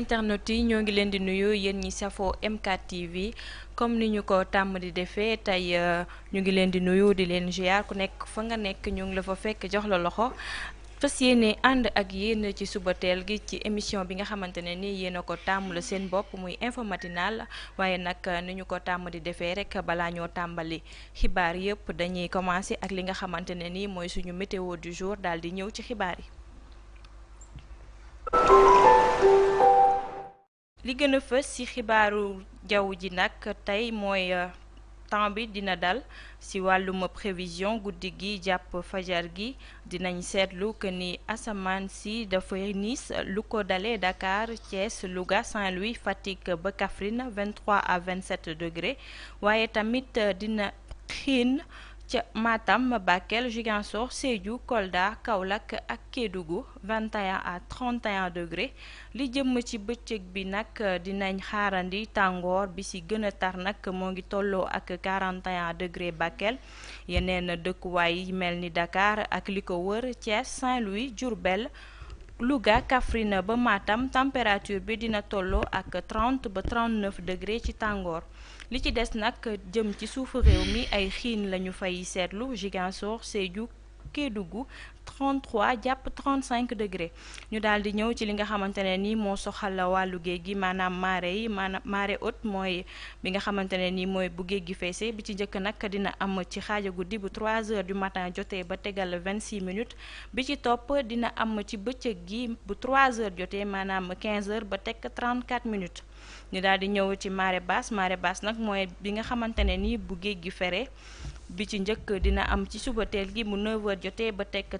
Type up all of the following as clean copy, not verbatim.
internet yi ñoo ngi leen di nuyu yéen ñi safoo M4 TV comme ni ñu ko tàmm di defee tey ñu ngi leen di nuyu di leen ziar ku nekk fa nga nekk ñu ngi la fa fekk jox la loxo fas yéene ànd ak yéen ci suba teel gi ci émission bi nga xamante ne ni yéen a ko tàmmul seen bopp muy info matinal waaye nag ni ñu ko tàmm di defee rek balaa ñoo tàmbali xibaar yëpp dañuy commencer ak li nga xamante ne ni mooy suñu météo du jour daal di ñëw ci xibaar yi. li gën a fës ci xibaaru jaww ji nag tey mooy temps bi dina dal ci wàllum prévision guddi gi jàpp fajar gi dinañ seetlu que ni asamaan si dafay niis lu ko dalee Dakar Thiès Louga Saint-Louis Fatick ba Kaffrine 23 à 27 degrés waaye tamit dina xiin ca Matam Bakel Ziguinchor Sédhiou Kolda Kaolack ak Kédougou 21 à 31 degrés li jëm ci bëccëg bi nag dinañ xaarandi tàngoor bi ci gën a tar nag moo ngi tolloo ak 41 degré Bakel yeneen dëkkuwaay yi mel ni Dakar ak li ko wër Thiès Saint-Louis Diourbel Louga Kaffrine ba Matam température bi dina tolloo ak 30 ba 39 degré ci tàngoor li ci des nag jëm ci suufu réew mi ay xiin lañu fay seetlu Ziguinchor Sédhiou Kédougou 33 jàpp 35 degré ñu daal di ñëw ci li nga xamante ne ni moo soxal wàllu géej gi maanaam marée yi maanaam marée haute mooy bi nga xamante ne ni mooy bu géej gi feesee bi ci njëkk nag dina am ci xaaja guddi bu 3 heures du matin jotee ba tegal 26 minutes bi ci topp dina am ci bëccëg gi bu 3 heures jotee maanaam 15 heures ba teg 34 minutes ñu daal di ñëw ci marée basse nag mooy bi nga xamante ne ni bu géej gi fere bi ci njëkk dina am ci suba teel gi mu 9h jotee ba tekk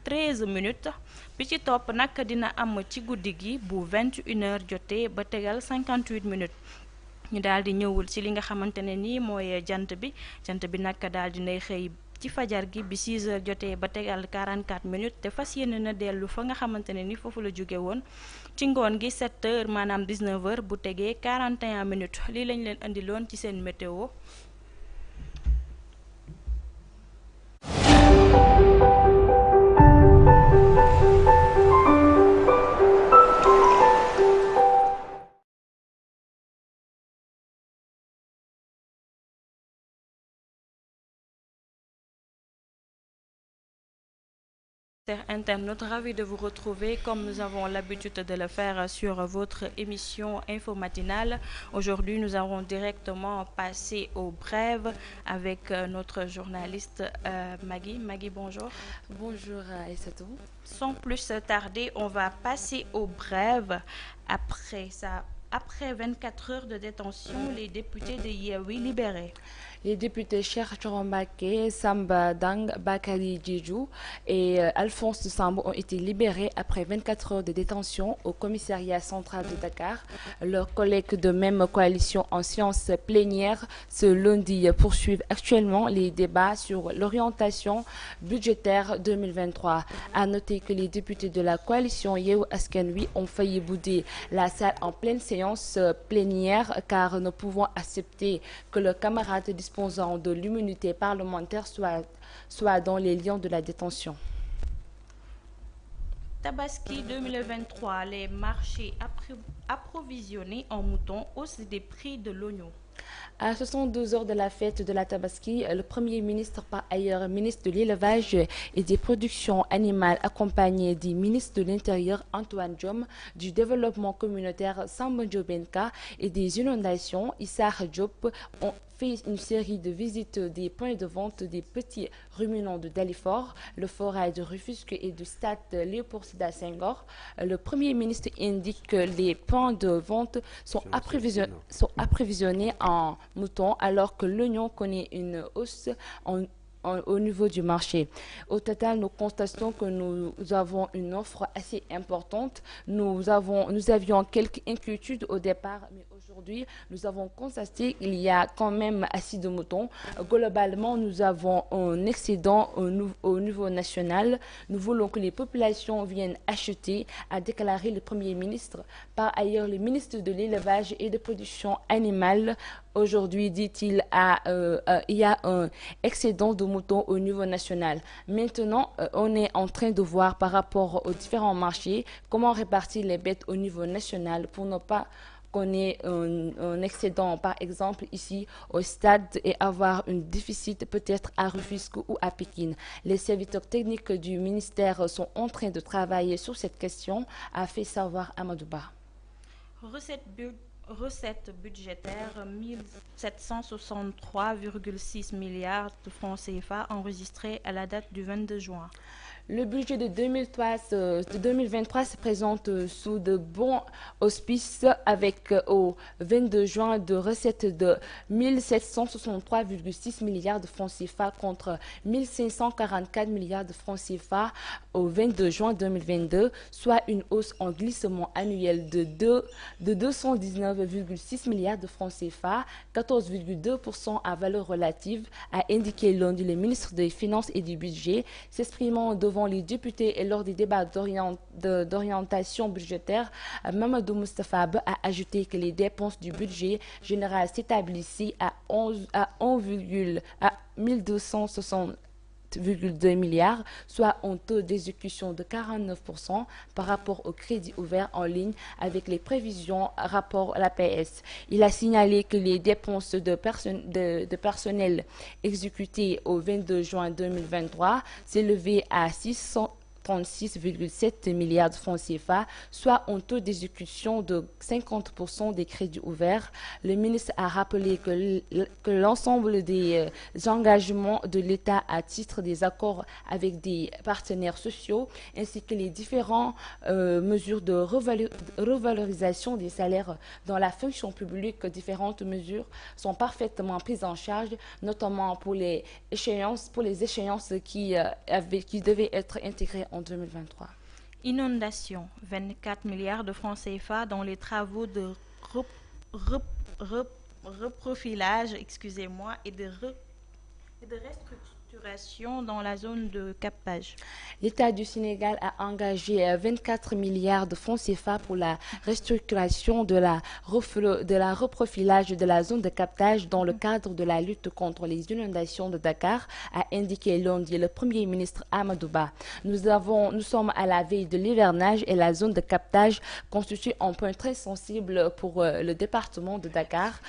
13 minutes bi ci topp nag dina am ci guddi gi bu 21h jotee ba tegal 58 minutes ñu daal di ñëwul ci li nga xamante ne nii mooy jant bi nag daal di nay xëy ci fajar gi bi 6h jotee ba tegal 44 minutes te fas yéene na dellu fa nga xamante ne ni foofu la jóge woon ci ngoon gi 7h maanaam 19h bu tegee 41 minutes lii lañ leen indiloon ci seen météo. Internautes, ravi de vous retrouver comme nous avons l'habitude de le faire sur votre émission Info Matinale. Aujourd'hui, nous allons directement passer aux brèves avec notre journaliste Maggie. Maggie, bonjour. Bonjour Aïssatou. Sans plus tarder, on va passer aux brèves. Après 24 heures de détention, les députés de Yewwi libérés. Les députés Cheikh Thioro Mbacké, Samba Dang, Bakary Diédhiou et Alphonse Sambou ont été libérés après 24 heures de détention au commissariat central de Dakar. Leurs collègues de même coalition en séance plénière ce lundi poursuivent actuellement les débats sur l'orientation budgétaire 2023. À noter que les députés de la coalition Yewwi Askan Wi ont failli bouder la salle en pleine séance plénière car ne pouvant accepter que leurs camarades disposant de l'immunité parlementaire soit dans les liens de la détention. Tabaski 2023, les marchés approvisionnés en moutons, hausse des prix de l'oignon. À 72 heures de la fête de la Tabaski, le Premier ministre, par ailleurs ministre de l'Élevage et des Productions animales, accompagné du ministre de l'Intérieur Antoine Diome, du Développement communautaire Samba Ndiobenka et des Inondations Issakha Diop, ont fait une série de visites des points de vente des petits ruminants de Dalifort, le Forail de Rufisque et du stade Léopold Sédar Senghor. Le Premier ministre indique que les points de vente sont approvisionnés en moutons alors que l'oignon connaît une hausse au niveau du marché. Au total, nous constatons que nous avons une offre assez importante. Nous avions quelques inquiétudes au départ, mais aujourd'hui, nous avons constaté qu'il y a quand même assez de moutons. Globalement, nous avons un excédent au niveau national. Nous voulons que les populations viennent acheter, a déclaré le Premier ministre. Par ailleurs, le ministre de l'Élevage et de Production animale Aujourd'hui, dit-il, il y a un excédent de moutons au niveau national. Maintenant, on est en train de voir par rapport aux différents marchés comment répartir les bêtes au niveau national pour ne pas qu'on ait un excédent, par exemple, ici au stade et avoir un déficit peut-être à Rufisque ou à Pékin. Les serviteurs techniques du ministère sont en train de travailler sur cette question, a fait savoir Amadouba. Recettes budgétaires 1763,6 milliards de francs CFA enregistrés à la date du 22 juin. Le budget de 2023 se présente sous de bons auspices avec au 22 juin de recettes de 1763,6 milliards de francs CFA contre 1544 milliards de francs CFA au 22 juin 2022, soit une hausse en glissement annuel de 219,6 milliards de francs CFA, 14,2% à valeur relative, a indiqué lundi le ministre des Finances et du Budget, s'exprimant devant les députés et lors des débats d'orientation budgétaire. Mamadou Moustapha Ba a ajouté que les dépenses du budget général s'établissaient à 1260,2 milliards, soit un taux d'exécution de 49% par rapport au crédit ouvert en ligne avec les prévisions rapport à l'APS. Il a signalé que les dépenses de personnel exécutées au 22 juin 2023 s'élevaient à 636,7 milliards de francs CFA, soit un taux d'exécution de 50% des crédits ouverts. Le ministre a rappelé que l'ensemble des engagements de l'État à titre des accords avec des partenaires sociaux ainsi que les différentes mesures de revalorisation des salaires dans la fonction publique, différentes mesures sont parfaitement prises en charge, notamment pour les échéances qui devaient être intégrées en 2023. Inondation, 24 milliards de francs CFA dans les travaux de reprofilage et de restructuration dans la zone de captage. L'État du Sénégal a engagé 24 milliards de francs CFA pour la restructuration de la reprofilage de la zone de captage dans le cadre de la lutte contre les inondations de Dakar, a indiqué lundi le Premier ministre Amadou Ba. Nous sommes à la veille de l'hivernage et la zone de captage constitue un point très sensible pour le département de Dakar,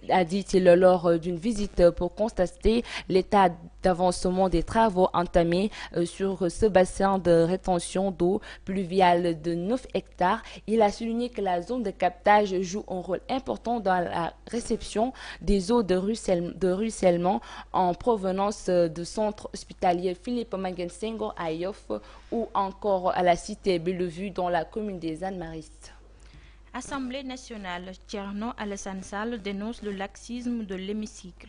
a dit-il lors d'une visite pour constater l'état d'avancement des travaux entamés sur ce bassin de rétention d'eau pluviale de 9 hectares. Il a souligné que la zone de captage joue un rôle important dans la réception des eaux de ruissellement en provenance du centre hospitalier Philippe Maguette Senghor à Yoff ou encore à la cité Bellevue dans la commune des Anne-Maristes. Assemblée nationale, Thierno Alassane Sall dénonce le laxisme de l'hémicycle.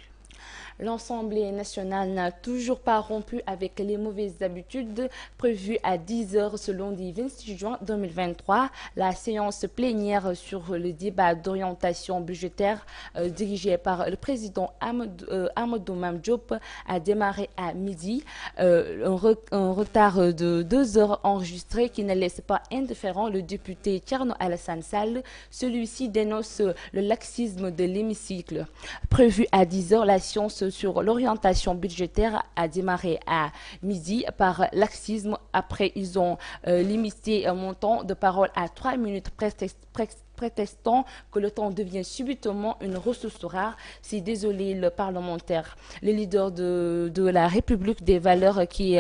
L'Assemblée nationale n'a toujours pas rompu avec les mauvaises habitudes prévues à 10h ce lundi 26 juin 2023. La séance plénière sur le débat d'orientation budgétaire dirigée par le président Amadou Mame Diop a démarré à midi. Un retard de 2 heures enregistré qui ne laisse pas indifférent le député Thierno Alassane Sall. Celui-ci dénonce le laxisme de l'hémicycle. Prévu à 10h, la séance sur l'orientation budgétaire a démarré à midi par laxisme. Après, ils ont limité un montant de parole à 3 minutes prétextant que le temps devient subitement une ressource rare. C'est désolé le parlementaire. Le leader de la République des valeurs qui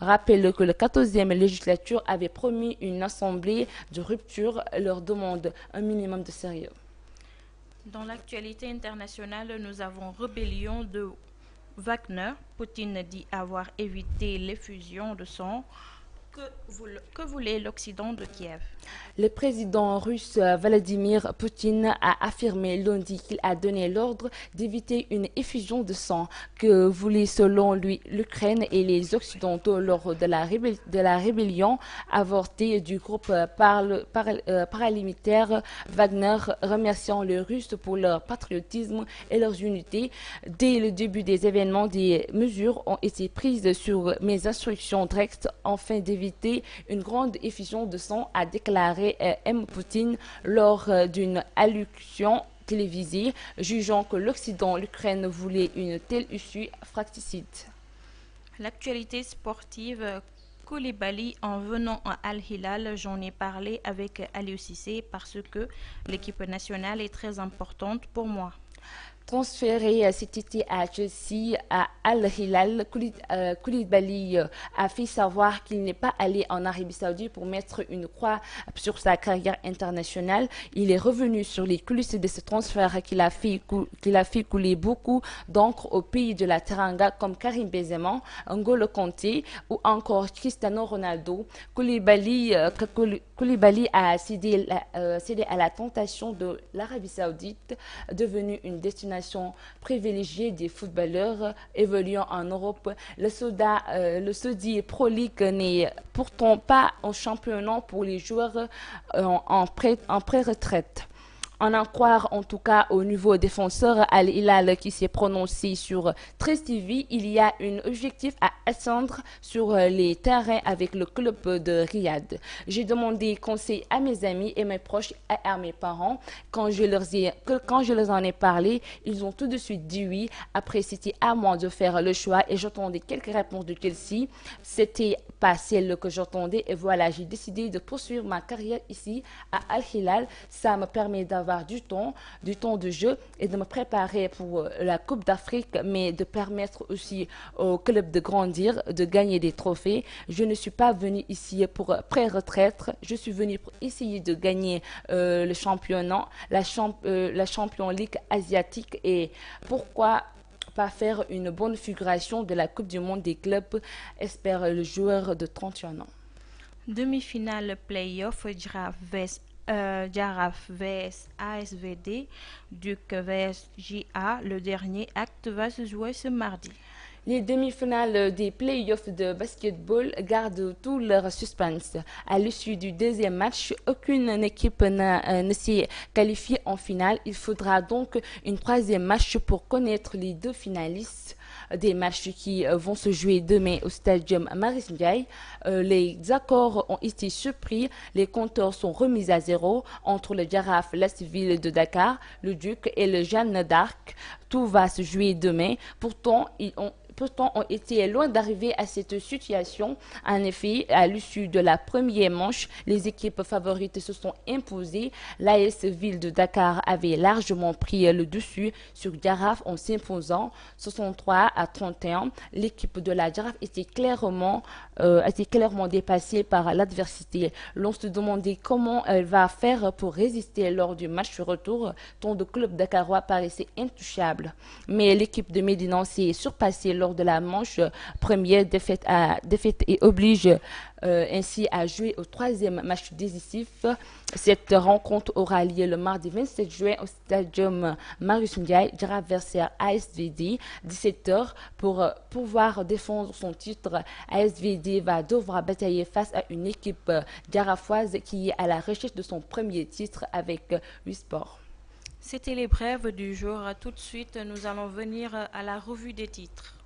rappelle que le 14e législature avait promis une assemblée de rupture leur demande un minimum de sérieux. Dans l'actualité internationale, nous avons rébellion de Wagner. Poutine dit avoir évité l'effusion de sang. Que voulait l'Occident de Kiev? Le président russe Vladimir Poutine a affirmé lundi qu'il a donné l'ordre d'éviter une effusion de sang que voulait selon lui l'Ukraine et les Occidentaux lors de la rébellion avortée du groupe paramilitaire Wagner, remerciant les Russes pour leur patriotisme et leur unité. Dès le début des événements, des mesures ont été prises sur mes instructions directes afin d'éviter une grande effusion de sang, a déclaré M. Poutine lors d'une allocution télévisée, jugeant que l'Occident, l'Ukraine voulait une telle issue fratricide. L'actualité sportive, Koulibaly en venant à Al Hilal, j'en ai parlé avec Aliou Cissé parce que l'équipe nationale est très importante pour moi. Transféré cet été à Chelsea, à Al Hilal, Koulibaly a fait savoir qu'il n'est pas allé en Arabie Saoudite pour mettre une croix sur sa carrière internationale. Il est revenu sur les coulisses de ce transfert qu'il a fait couler beaucoup d'encre au pays de la Teranga comme Karim Benzema, N'Golo Kanté ou encore Cristiano Ronaldo. Koulibaly a cédé à la tentation de l'Arabie Saoudite, devenue une destination privilégiée des footballeurs évoluant en Europe. Le Saudi Pro League n'est pourtant pas un championnat pour les joueurs en pré-retraite. En en croire en tout cas au nouveau défenseur Al Hilal qui s'est prononcé sur 13 TV, il y a un objectif à atteindre sur les terrains avec le club de Riyad. J'ai demandé conseil à mes amis et mes proches et à mes parents. Quand je leur en ai parlé, ils ont tout de suite dit oui. Après, c'était à moi de faire le choix et j'attendais quelques réponses de Chelsea. C'était pas celle que j'attendais et voilà, j'ai décidé de poursuivre ma carrière ici à Al Hilal. Ça me permet d'avoir du temps de jeu et de me préparer pour la Coupe d'Afrique, mais de permettre aussi au club de grandir, de gagner des trophées. Je ne suis pas venue ici pour pré-retraite, je suis venue pour essayer de gagner le championnat, la Champions League asiatique et pourquoi pas faire une bonne figuration de la Coupe du Monde des clubs, espère le joueur de 31 ans. Demi-finale play-off, Jaraaf vs ASVD, Duc vs JA. Le dernier acte va se jouer ce mardi. Les demi-finales des play-offs de basketball gardent tout leur suspense. À l'issue du deuxième match, aucune équipe ne s'est qualifiée en finale. Il faudra donc un troisième match pour connaître les deux finalistes. Des matchs qui vont se jouer demain au Stadium Marius Ndiaye. Les accords ont été surpris. Les compteurs sont remis à zéro entre le Jaraaf, la Civile de Dakar, le Duc et le Jeanne d'Arc. Tout va se jouer demain. Pourtant, ont été loin d'arriver à cette situation. En effet, à l'issue de la première manche, les équipes favorites se sont imposées. L'AS Ville de Dakar avait largement pris le dessus sur Jaraaf en s'imposant 63-31. L'équipe de la Jaraaf était clairement dépassée par l'adversité. L'on se demandait comment elle va faire pour résister lors du match retour, tant de clubs dakarois paraissaient intouchables. Mais l'équipe de Médina s'est surpassée lors de la manche première, défaite et oblige ainsi à jouer au troisième match décisif. Cette rencontre aura lieu le mardi 27 juin au Stadium Marius Ndiaye, Jaraaf versus ASVD, 17h. Pour pouvoir défendre son titre, ASVD va devoir batailler face à une équipe jaraafoise qui est à la recherche de son premier titre avec 8 sports. C'était les brèves du jour. Tout de suite, nous allons venir à la revue des titres.